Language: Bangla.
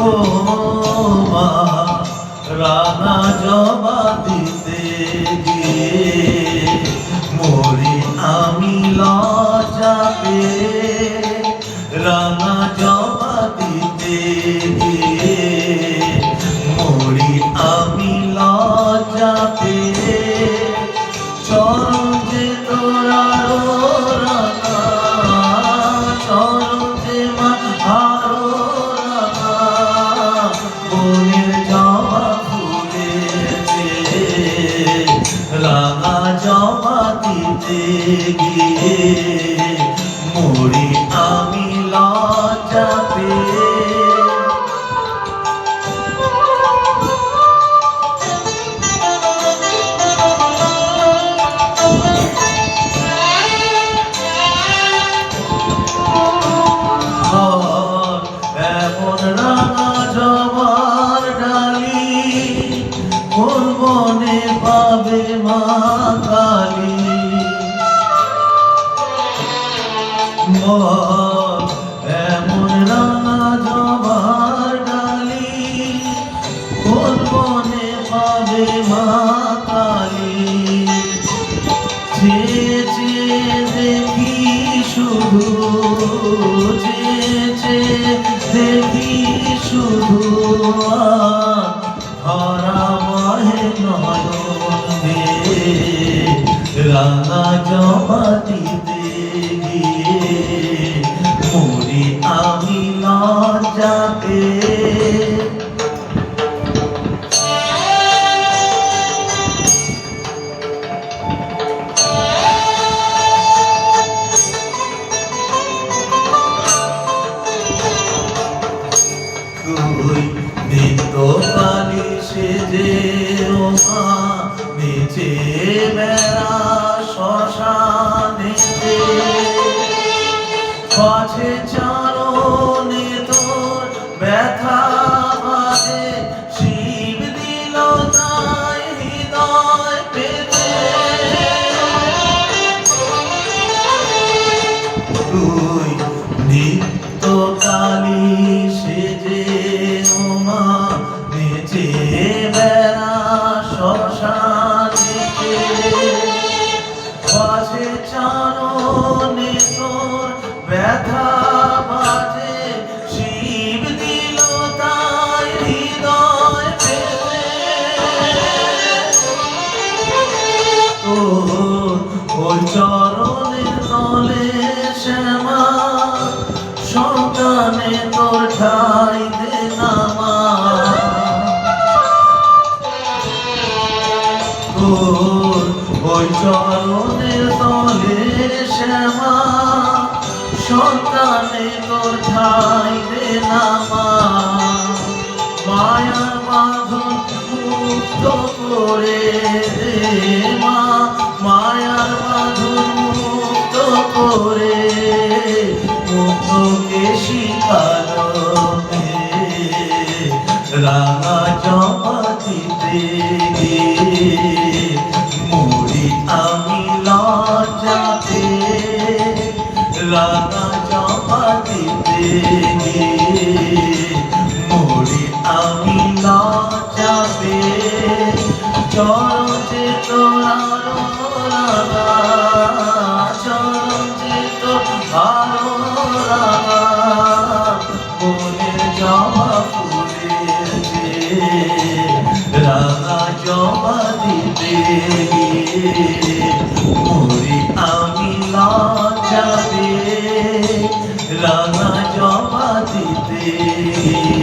ও মা রাঙা জবা দিতে গিয়ে মরি আমি লজ্জা পেয়ে, রাঙা জবা দিতে গিয়ে মরি আমি লজ্জা পেয়ে। চরণ যে তোরারো রাঙা, চরণ যে মা আরো রাঙা, বনের জবা ফুলেছে রাঙা জবা দিতে গিয়ে মরি আমি লজ্জা পেয়ে। এমন রাঙা জবার ডালি কোন বনে পাবে মা কালী। এমন রাঙা জবার ডালি কোন বনে পাবে মা কালী। যে দেখি শুধু, যে দেখি শুধু ধরা বহে নয়ন দিয়ে, রাঙা জবা দিতে গিয়ে মরি আমি লজ্জা পেয়ে। তুই নিত্য কালী সেজে ও মা নেচে বেড়া শ্মশানেতে, পাছে চরণে তোর ব্যথা বাজে শিব দিল তাই হৃদয় পেতে। তুই নিত্য কালী সেজে ও মা নেচে বেড়া শ্মশানেতে, পাছে চরণে তোর ব্যথা বাজে শিব দিল তাই হৃদয় পেতে। তোর ওই চরণের তলে শ্যামা সন্তানে তোর ঠাই দে না মা। তোর ওই চরণের তলে শ্যামা সন্তানে তোর ঠাই দে না মা। মায়ার বাঁধন মুক্ত করে দে মা, মায়ার বাঁধন মুক্ত করে মুক্তকে শিখালমে রাঙা জবা দিতে গিয়ে মরি আমি লজ্জা পেয়ে, রাঙা জবা দিতে গিয়ে মরি আমি লজ্জা পেয়ে। চরণ যে তোরারো রাঙা, চরণ যে তোরারো রাঙা, বনের জবা ফুলেছে রাঙা জবা দিতে গিয়ে মরি আমি লজ্জা পেয়ে, রাঙা জবা দিতে গিয়ে।